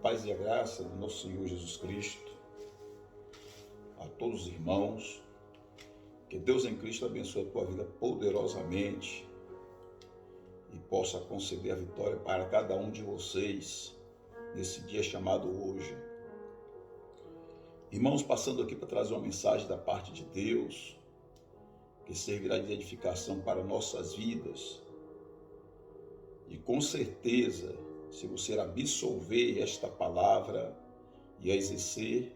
paz e a graça do nosso Senhor Jesus Cristo, a todos os irmãos, que Deus em Cristo abençoe a tua vida poderosamente e possa conceder a vitória para cada um de vocês nesse dia chamado hoje. Irmãos, passando aqui para trazer uma mensagem da parte de Deus, que servirá de edificação para nossas vidas. E com certeza, se você absolver esta palavra e a exercer,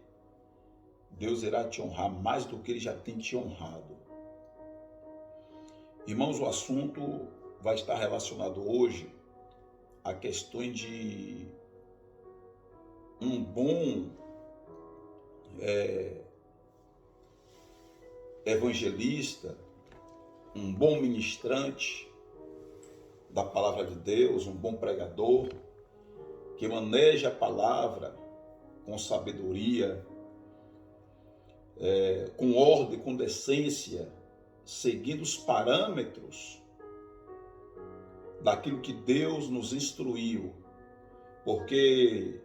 Deus irá te honrar mais do que Ele já tem te honrado. Irmãos, o assunto vai estar relacionado hoje a questões de um bom evangelista, um bom ministrante da palavra de Deus, um bom pregador, que maneja a palavra com sabedoria, com ordem, com decência, seguindo os parâmetros daquilo que Deus nos instruiu. Porque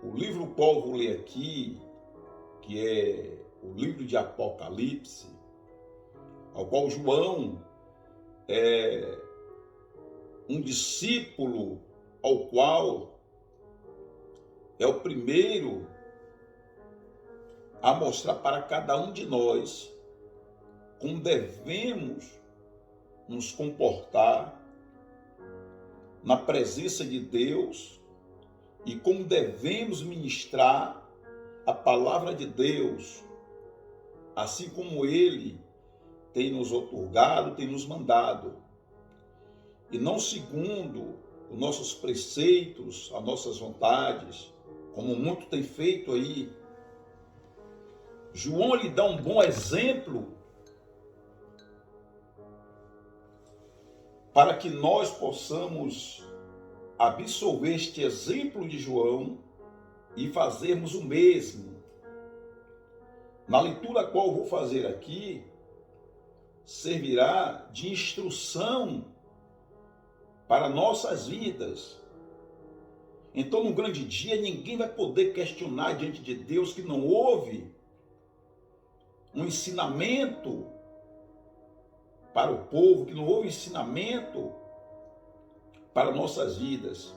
o livro qual eu vou ler aqui, que é o livro de Apocalipse, ao qual João é um discípulo ao qual é o primeiro a mostrar para cada um de nós como devemos nos comportar na presença de Deus e como devemos ministrar a palavra de Deus, assim como Ele tem nos outorgado, tem nos mandado, e não segundo os nossos preceitos, as nossas vontades, como muito tem feito aí. João lhe dá um bom exemplo para que nós possamos absorver este exemplo de João e fazermos o mesmo. Na leitura qual eu vou fazer aqui, servirá de instrução para nossas vidas. Então, no grande dia, ninguém vai poder questionar diante de Deus que não houve um ensinamento para o povo, que não houve ensinamento para nossas vidas.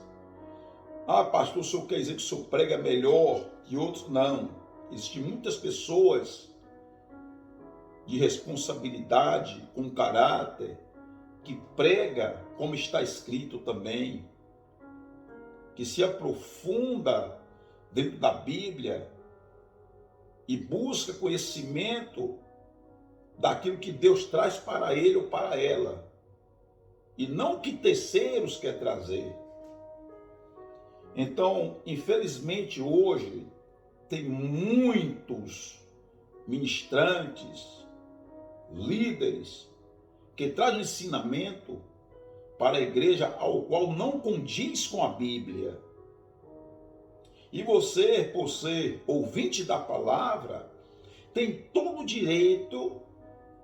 Ah, pastor, o senhor quer dizer que o senhor prega melhor que outros? Não. Existem muitas pessoas de responsabilidade, com caráter, que prega como está escrito também, que se aprofunda dentro da Bíblia e busca conhecimento daquilo que Deus traz para ele ou para ela, e não o que terceiros quer trazer. Então, infelizmente, hoje, tem muitos ministrantes, líderes, que trazem ensinamento para a igreja ao qual não condiz com a Bíblia. E você, por ser ouvinte da palavra, tem todo o direito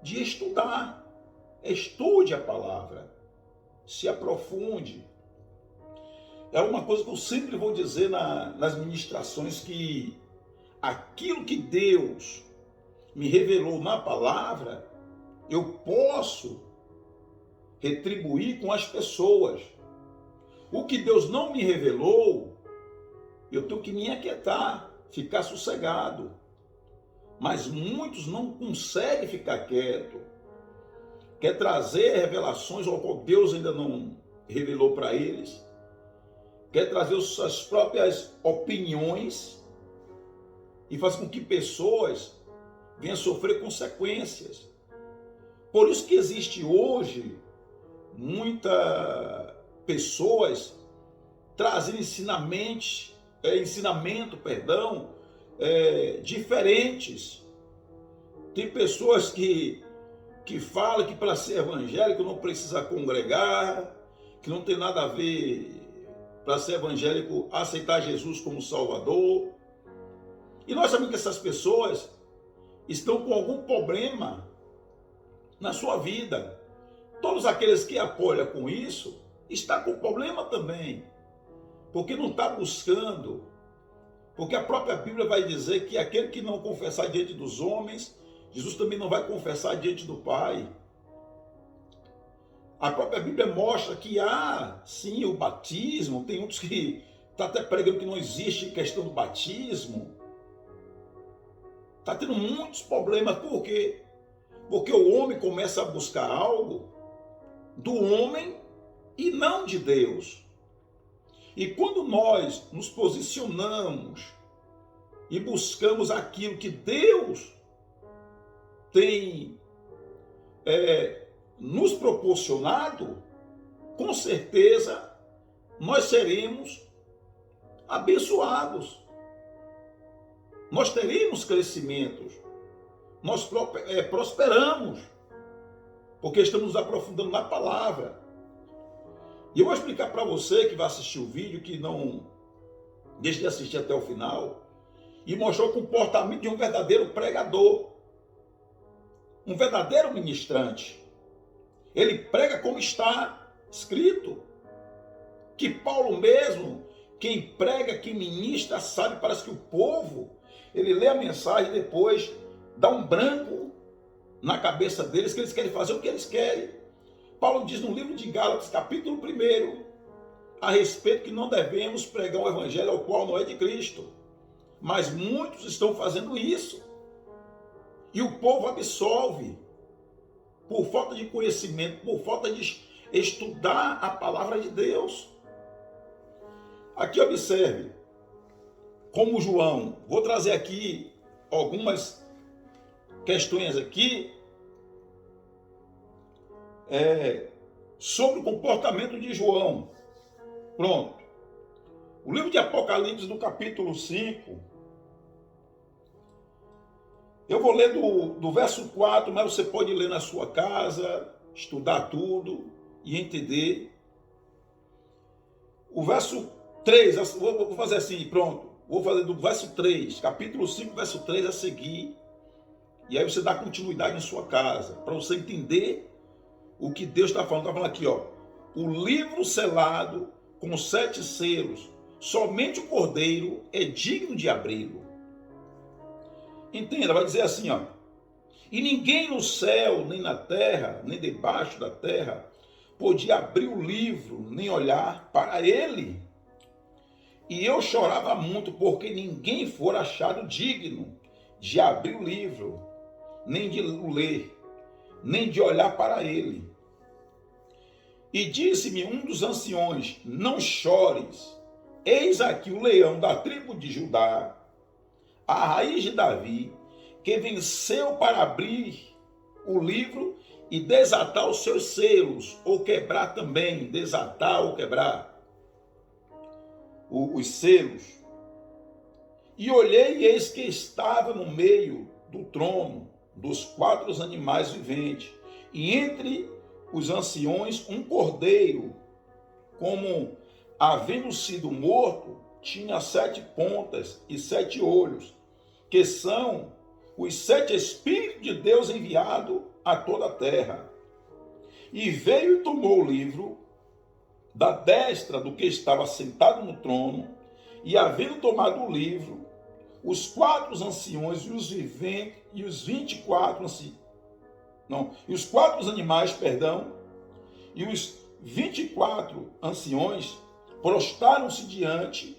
de estudar. Estude a palavra, se aprofunde. É uma coisa que eu sempre vou dizer nas ministrações, que aquilo que Deus me revelou na palavra, eu posso retribuir com as pessoas. O que Deus não me revelou, eu tenho que me aquietar, ficar sossegado. Mas muitos não conseguem ficar quieto. Quer trazer revelações ao qual Deus ainda não revelou para eles. Quer trazer suas próprias opiniões e faz com que pessoas venham sofrer consequências. Por isso que existe hoje muitas pessoas trazendo ensinamentos diferentes. Tem pessoas que falam que para ser evangélico não precisa congregar, que não tem nada a ver para ser evangélico aceitar Jesus como Salvador. E nós sabemos que essas pessoas estão com algum problema na sua vida. Todos aqueles que apoiam com isso estão com problema também, porque não está buscando Porque a própria Bíblia vai dizer que aquele que não confessar diante dos homens, Jesus também não vai confessar diante do Pai. A própria Bíblia mostra que há, sim, o batismo. Tem outros que estão até pregando que não existe questão do batismo. Está tendo muitos problemas. Por quê? Porque o homem começa a buscar algo do homem e não de Deus. E quando nós nos posicionamos e buscamos aquilo que Deus tem nos proporcionado, com certeza nós seremos abençoados. Nós teremos crescimentos. Nós prosperamos. Porque estamos nos aprofundando na palavra. E eu vou explicar para você que vai assistir o vídeo, que não deixe de assistir até o final, e mostrar o comportamento de um verdadeiro pregador, um verdadeiro ministrante. Ele prega como está escrito, que Paulo mesmo, quem prega, quem ministra, sabe, parece que o povo, ele lê a mensagem e depois dá um branco na cabeça deles, que eles querem fazer o que eles querem. Paulo diz no livro de Gálatas, capítulo 1, a respeito que não devemos pregar um evangelho ao qual não é de Cristo. Mas muitos estão fazendo isso. E o povo absolve, por falta de conhecimento, por falta de estudar a palavra de Deus. Aqui observe, como João, vou trazer aqui algumas questões aqui, sobre o comportamento de João. Pronto. O livro de Apocalipse, no capítulo 5, eu vou ler do verso 4, mas você pode ler na sua casa, estudar tudo e entender. O verso 3, vou fazer assim, pronto. Vou fazer do verso 3, capítulo 5, verso 3 a seguir. E aí você dá continuidade em sua casa, para você entender o que Deus está falando. Está falando aqui, ó. O livro selado com 7 selos, somente o Cordeiro é digno de abri-lo. Entenda, vai dizer assim, ó. E ninguém no céu, nem na terra, nem debaixo da terra, podia abrir o livro, nem olhar para ele. E eu chorava muito, porque ninguém fora achado digno de abrir o livro, nem de o ler, nem de olhar para ele. E disse-me um dos anciões: não chores, eis aqui o leão da tribo de Judá, a raiz de Davi, que venceu para abrir o livro e desatar os seus selos, ou quebrar também, desatar ou quebrar os selos. E olhei, e eis que estava no meio do trono dos 4 animais viventes, e entre os anciões um cordeiro, como havendo sido morto, tinha 7 pontas e 7 olhos, que são os 7 Espíritos de Deus enviados a toda a terra. E veio e tomou o livro da destra do que estava sentado no trono, e havendo tomado o livro, os 4 anciões e os viventes e os 24 e os 4 animais, e os 24 anciões prostaram-se diante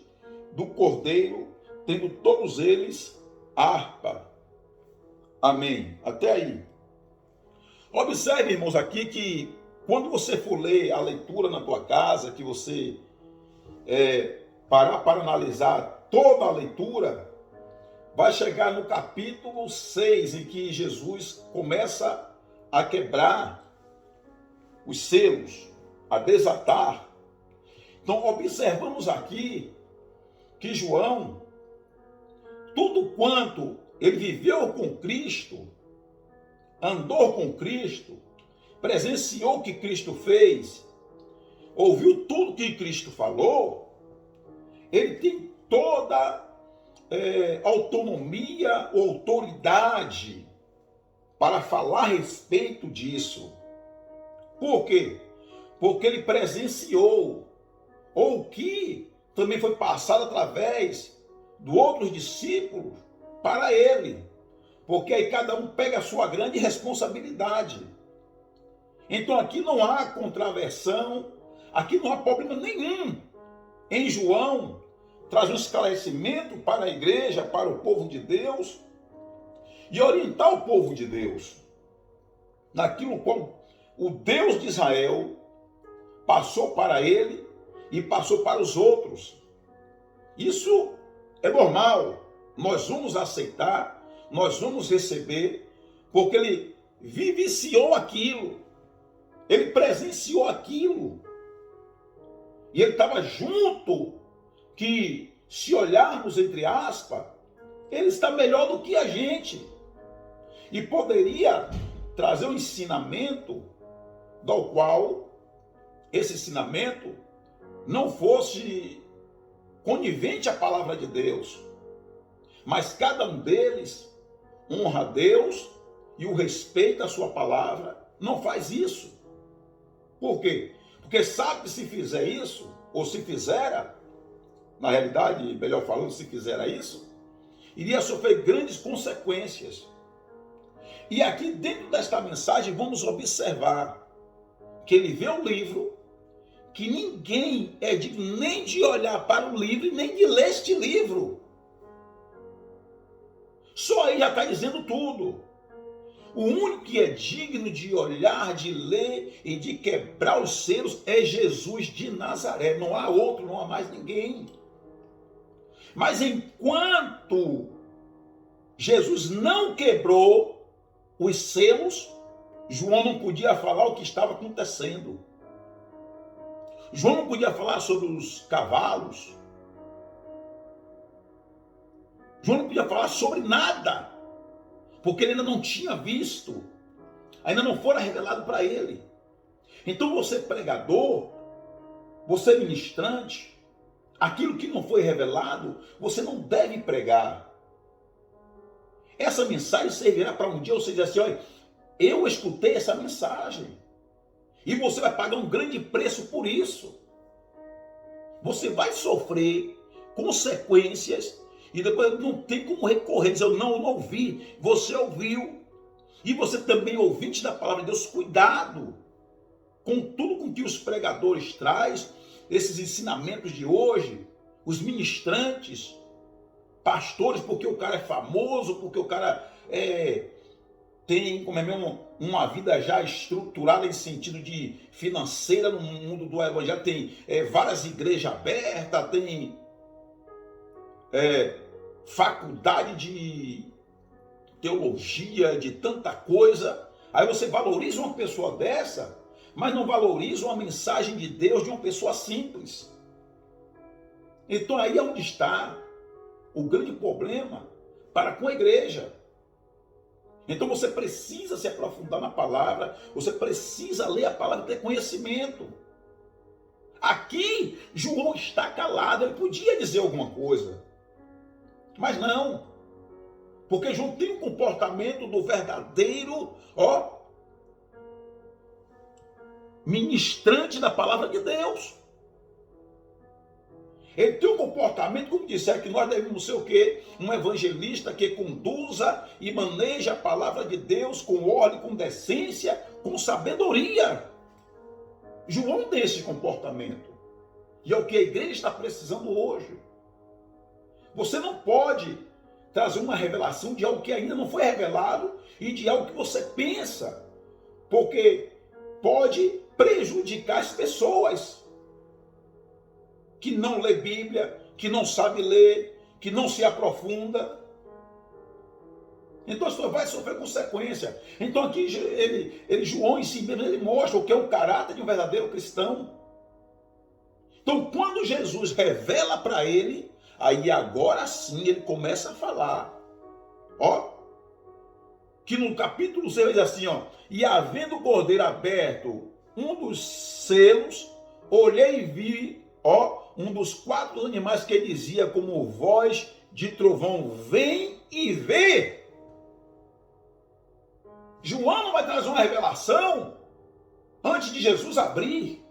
do Cordeiro, tendo todos eles harpa. Amém. Até aí. Observe, irmãos, aqui que quando você for ler a leitura na tua casa, que você parar para analisar toda a leitura, vai chegar no capítulo 6, em que Jesus começa a quebrar os selos, a desatar. Então, observamos aqui que João, tudo quanto ele viveu com Cristo, andou com Cristo, presenciou o que Cristo fez, ouviu tudo que Cristo falou, ele tem toda autonomia ou autoridade para falar a respeito disso. Por quê? Porque ele presenciou, ou que também foi passado através dos outros discípulos para ele, porque aí cada um pega a sua grande responsabilidade. Então aqui não há contraversão, aqui não há problema nenhum. Em João, traz um esclarecimento para a igreja, para o povo de Deus, e orientar o povo de Deus naquilo qual o Deus de Israel passou para ele e passou para os outros. Isso é normal, nós vamos aceitar, nós vamos receber, porque ele vivenciou aquilo, ele presenciou aquilo, e ele estava junto, que se olharmos entre aspas, ele está melhor do que a gente, e poderia trazer um ensinamento, do qual esse ensinamento não fosse conivente à palavra de Deus, mas cada um deles honra a Deus e o respeita a sua palavra, não faz isso. Por quê? Porque sabe que se fizer isso, ou se fizera, na realidade, melhor falando, se fizera isso, iria sofrer grandes consequências. E aqui dentro desta mensagem vamos observar que ele vê o livro, que ninguém é digno nem de olhar para o livro, nem de ler este livro. Só aí já está dizendo tudo. O único que é digno de olhar, de ler e de quebrar os selos é Jesus de Nazaré. Não há outro, não há mais ninguém. Mas enquanto Jesus não quebrou os selos, João não podia falar o que estava acontecendo. João não podia falar sobre os cavalos. João não podia falar sobre nada, porque ele ainda não tinha visto, ainda não fora revelado para ele. Então você pregador, você ministrante, aquilo que não foi revelado, você não deve pregar. Essa mensagem servirá para um dia você dizer assim: olha, eu escutei essa mensagem. E você vai pagar um grande preço por isso. Você vai sofrer consequências e depois não tem como recorrer, dizer: eu não ouvi. Você ouviu. E você também, ouvinte da palavra de Deus, cuidado com tudo com que os pregadores trazem, esses ensinamentos de hoje, os ministrantes, pastores, porque o cara é famoso, porque o cara tem como é mesmo, uma vida já estruturada em sentido de financeira no mundo do evangelho, tem várias igrejas abertas, tem faculdade de teologia, de tanta coisa. Aí você valoriza uma pessoa dessa, mas não valoriza uma mensagem de Deus de uma pessoa simples. Então aí é onde está o grande problema para com a igreja. Então você precisa se aprofundar na palavra, você precisa ler a palavra e ter conhecimento. Aqui João está calado, ele podia dizer alguma coisa, mas não, porque João tem um comportamento do verdadeiro, ministrante da palavra de Deus. Ele tem um comportamento, como disseram, que nós devemos ser o quê? Um evangelista que conduza e maneja a palavra de Deus com ordem, com decência, com sabedoria. João tem esse comportamento. E é o que a igreja está precisando hoje. Você não pode trazer uma revelação de algo que ainda não foi revelado e de algo que você pensa, porque pode prejudicar as pessoas que não lê Bíblia, que não sabe ler, que não se aprofunda. Então você vai sofrer consequência. Então aqui João em si mesmo, ele mostra o que é o caráter de um verdadeiro cristão. Então quando Jesus revela para ele, aí agora sim ele começa a falar. Que no capítulo 6 diz assim, e havendo o cordeiro aberto um dos selos, olhei e vi, um dos 4 animais que dizia como voz de trovão: vem e vê. João não vai trazer uma revelação antes de Jesus abrir.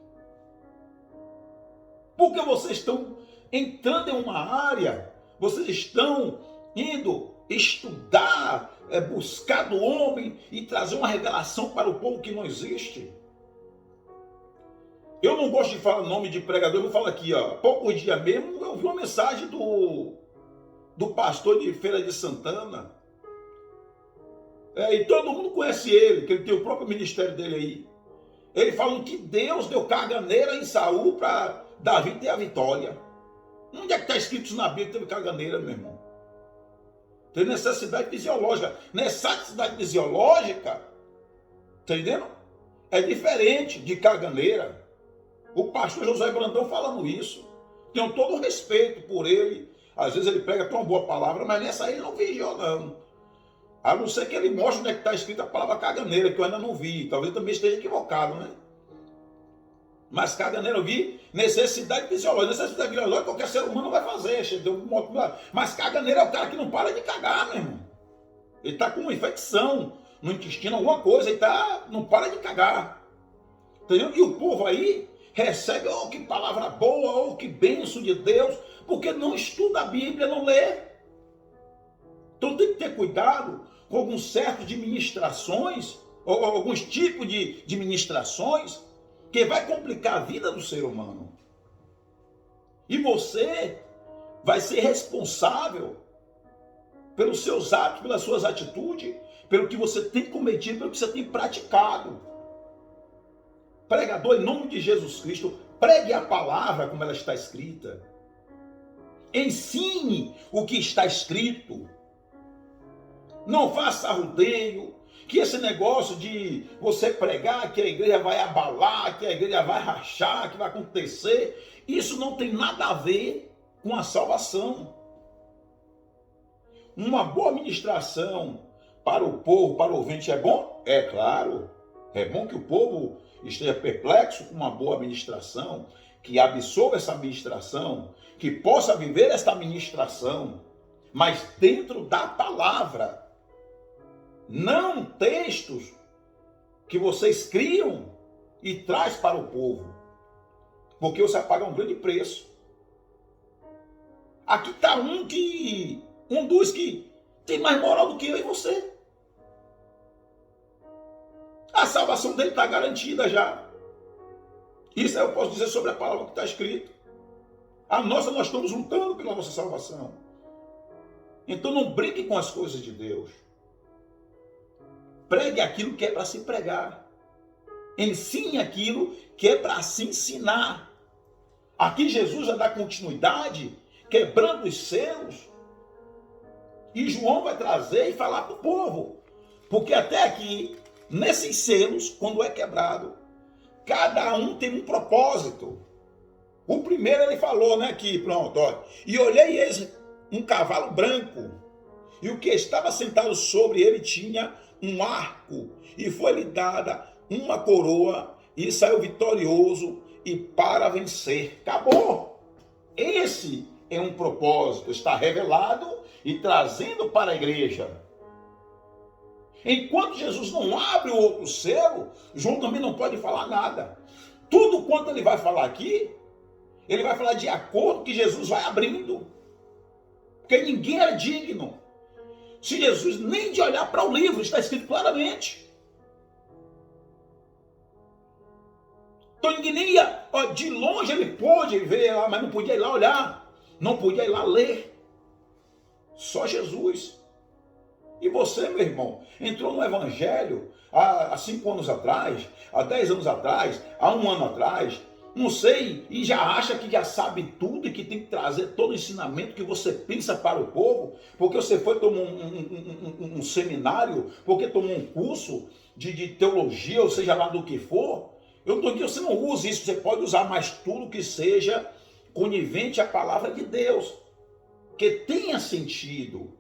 Porque vocês estão entrando em uma área Vocês estão indo estudar, buscar do homem e trazer uma revelação para o povo que não existe. Eu não gosto de falar o nome de pregador, eu vou falar aqui, ó. Poucos dias mesmo, eu vi uma mensagem do pastor de Feira de Santana. E todo mundo conhece ele, que ele tem o próprio ministério dele aí. Ele falou que Deus deu caganeira em Saul para Davi ter a vitória. Onde é que está escrito isso na Bíblia que teve caganeira, meu irmão? Tem necessidade fisiológica. Necessidade fisiológica, tá entendendo? É diferente de caganeira. O pastor José Brandão falando isso. Tenho todo o respeito por ele. Às vezes ele prega tão boa palavra, mas nessa aí ele não vigiou, não. A não ser que ele mostre onde é que está escrita a palavra caganeira, que eu ainda não vi. Talvez também esteja equivocado, né? Mas caganeira eu vi necessidade fisiológica. Necessidade fisiológica qualquer ser humano vai fazer. Mas caganeira é o cara que não para de cagar, meu irmão. Ele está com uma infecção no intestino, alguma coisa, ele não para de cagar. Entendeu? E o povo aí recebe, oh, que palavra boa, oh, que bênção de Deus, porque não estuda a Bíblia, não lê. Então tem que ter cuidado com alguns certos de ministrações, ou alguns tipos de ministrações, que vai complicar a vida do ser humano. E você vai ser responsável pelos seus atos, pelas suas atitudes, pelo que você tem cometido, pelo que você tem praticado. Pregador, em nome de Jesus Cristo, pregue a palavra como ela está escrita. Ensine o que está escrito. Não faça rodeio, que esse negócio de você pregar que a igreja vai abalar, que a igreja vai rachar, que vai acontecer, isso não tem nada a ver com a salvação. Uma boa ministração para o povo, para o ouvinte é bom? É claro. É bom que o povo esteja perplexo com uma boa ministração, que absorva essa ministração, que possa viver esta ministração, mas dentro da palavra. Não textos que vocês criam e traz para o povo, porque você vai pagar um grande preço. Aqui está um dos que tem mais moral do que eu e você. A salvação dele está garantida já. Isso eu posso dizer sobre a palavra que está escrito. A nossa, nós estamos lutando pela nossa salvação. Então não brinque com as coisas de Deus. Pregue aquilo que é para se pregar. Ensine aquilo que é para se ensinar. Aqui Jesus vai dar continuidade, quebrando os selos. E João vai trazer e falar para o povo. Porque até aqui, nesses selos, quando é quebrado, cada um tem um propósito. O primeiro ele falou, né, aqui, pronto, ó. E olhei eis um cavalo branco, e o que estava sentado sobre ele tinha um arco, e foi-lhe dada uma coroa, e saiu vitorioso e para vencer. Acabou. Esse é um propósito, está revelado e trazendo para a igreja. Enquanto Jesus não abre o outro selo, João também não pode falar nada. Tudo quanto ele vai falar aqui, ele vai falar de acordo que Jesus vai abrindo. Porque ninguém é digno. Se Jesus nem de olhar para o livro, está escrito claramente. Então ninguém nem ia, ó, de longe ele pôde ver lá, mas não podia ir lá olhar. Não podia ir lá ler. Só Jesus. E você, meu irmão, entrou no evangelho há 5 anos atrás, há 10 anos atrás, há 1 ano atrás, não sei, e já acha que já sabe tudo e que tem que trazer todo o ensinamento que você pensa para o povo, porque você foi tomar um seminário, porque tomou um curso de teologia, ou seja lá do que for. Eu estou dizendo que você não use isso, você pode usar mais tudo que seja conivente à palavra de Deus, que tenha sentido.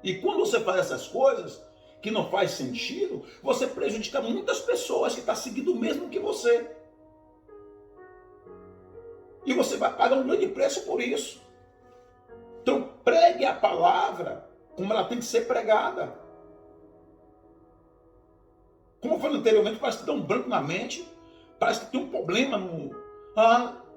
E quando você faz essas coisas que não faz sentido, você prejudica muitas pessoas que estão seguindo o mesmo que você. E você vai pagar um grande preço por isso. Então pregue a palavra como ela tem que ser pregada. Como eu falei anteriormente, parece que tem um branco na mente, parece que tem um problema no...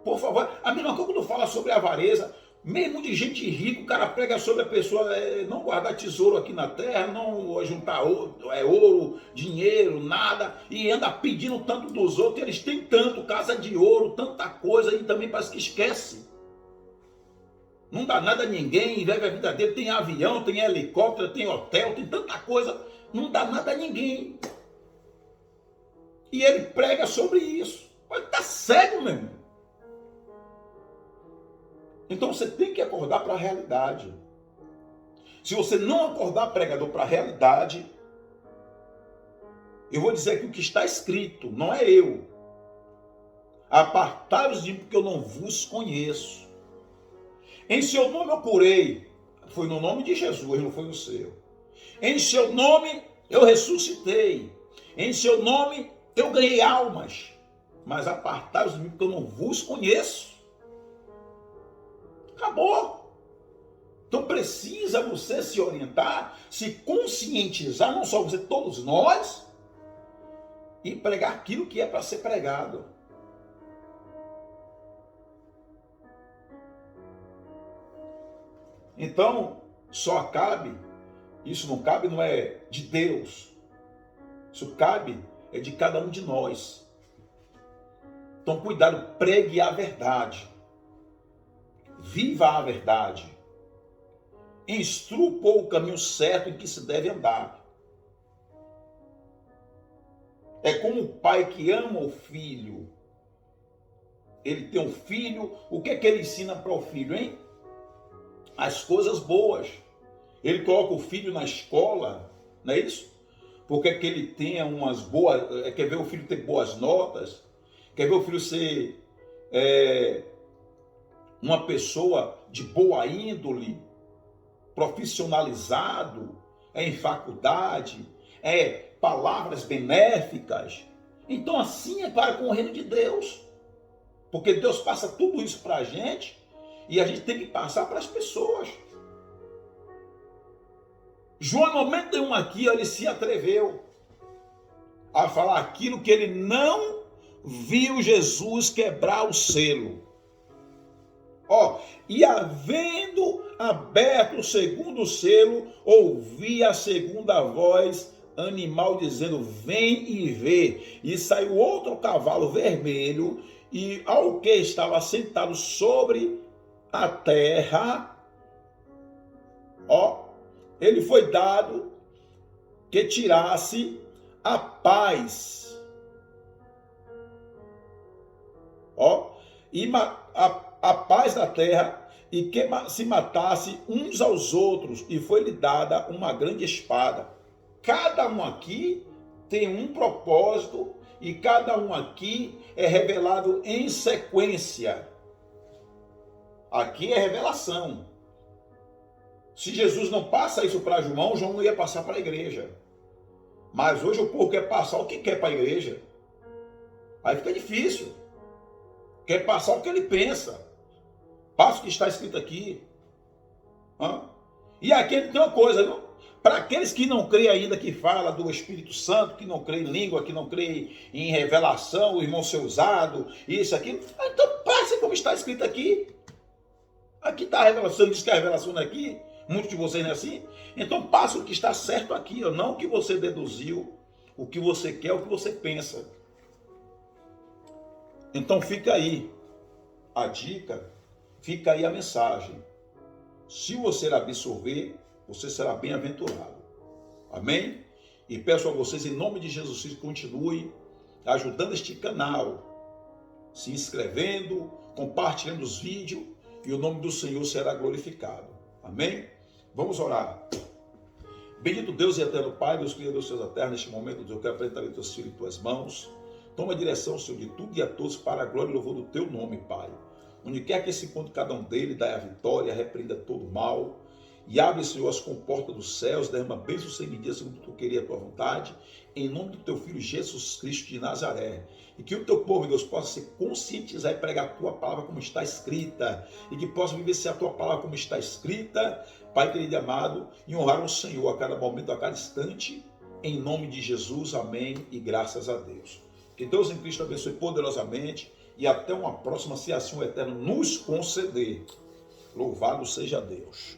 por favor. A mesma coisa quando fala sobre a avareza. Mesmo de gente rica, o cara prega sobre a pessoa não guardar tesouro aqui na terra, não juntar ouro, dinheiro, nada, e anda pedindo tanto dos outros, eles têm tanto, casa de ouro, tanta coisa, e também parece que esquece. Não dá nada a ninguém, vive a vida dele, tem avião, tem helicóptero, tem hotel, tem tanta coisa, não dá nada a ninguém. E ele prega sobre isso. Ele está cego mesmo. Então você tem que acordar para a realidade. Se você não acordar, pregador, para a realidade, eu vou dizer que o que está escrito, não é eu. Apartai-vos de mim, porque eu não vos conheço. Em seu nome eu curei. Foi no nome de Jesus, não foi no seu. Em seu nome eu ressuscitei. Em seu nome eu ganhei almas. Mas apartai-vos de mim, porque eu não vos conheço. Acabou. Então precisa você se orientar, se conscientizar, não só você, todos nós, e pregar aquilo que é para ser pregado. Então, só cabe, isso não cabe, não é de Deus, isso cabe, é de cada um de nós. Então cuidado, pregue a verdade. Viva a verdade. Instrua o povo o caminho certo em que se deve andar. É como o pai que ama o filho. Ele tem um filho, o que é que ele ensina para o filho, hein? As coisas boas. Ele coloca o filho na escola, não é isso? Porque é que ele tenha umas boas, quer ver o filho ter boas notas, quer ver o filho ser uma pessoa de boa índole, profissionalizado, em faculdade, palavras benéficas. Então assim é para com o reino de Deus. Porque Deus passa tudo isso para a gente e a gente tem que passar para as pessoas. João, no momento nenhum aqui, ele se atreveu a falar aquilo que ele não viu Jesus quebrar o selo. E havendo aberto o segundo selo, ouvi a segunda voz animal dizendo: vem e vê. E saiu outro cavalo vermelho, e ao que estava sentado sobre a terra, ele foi dado que tirasse a paz. E a paz da terra, e que se matasse uns aos outros, e foi-lhe dada uma grande espada. Cada um aqui tem um propósito, e cada um aqui é revelado em sequência. Aqui é revelação. Se Jesus não passa isso para João, João não ia passar para a igreja. Mas hoje o povo quer passar o que quer para a igreja. Aí fica difícil. Quer passar o que ele pensa. Passa o que está escrito aqui. E aqui tem uma coisa, viu? Para aqueles que não creem ainda, que fala do Espírito Santo, que não creem em língua, que não creem em revelação, o irmão ser usado, isso, aquilo, então passe como está escrito aqui. Aqui está a revelação, diz que a revelação não é aqui, muitos de vocês não é assim. Então passe o que está certo aqui, não o que você deduziu, o que você quer, o que você pensa. Então fica aí a dica, fica aí a mensagem. Se você absorver, você será bem-aventurado. Amém? E peço a vocês, em nome de Jesus, que continuem ajudando este canal, se inscrevendo, compartilhando os vídeos, e o nome do Senhor será glorificado. Amém? Vamos orar. Bendito Deus e eterno Pai, Deus Criador dos céus e da terra, neste momento, Deus, eu quero apresentar em teus filhos em tuas mãos. Toma a direção, Senhor, de tudo e a todos, para a glória e louvor do teu nome, Pai. Onde quer que se encontre cada um deles, dai a vitória, repreenda todo o mal, e abre, Senhor, as comportas dos céus, derrama bênção sem medida, segundo tu queria a tua vontade, em nome do teu Filho Jesus Cristo de Nazaré. E que o teu povo, Deus, possa se conscientizar e pregar a tua palavra como está escrita, e que possa vivenciar a tua palavra como está escrita, Pai querido e amado, e honrar o Senhor a cada momento, a cada instante, em nome de Jesus, amém, e graças a Deus. Que Deus em Cristo abençoe poderosamente, e até uma próxima, se assim o Eterno nos conceder. Louvado seja Deus.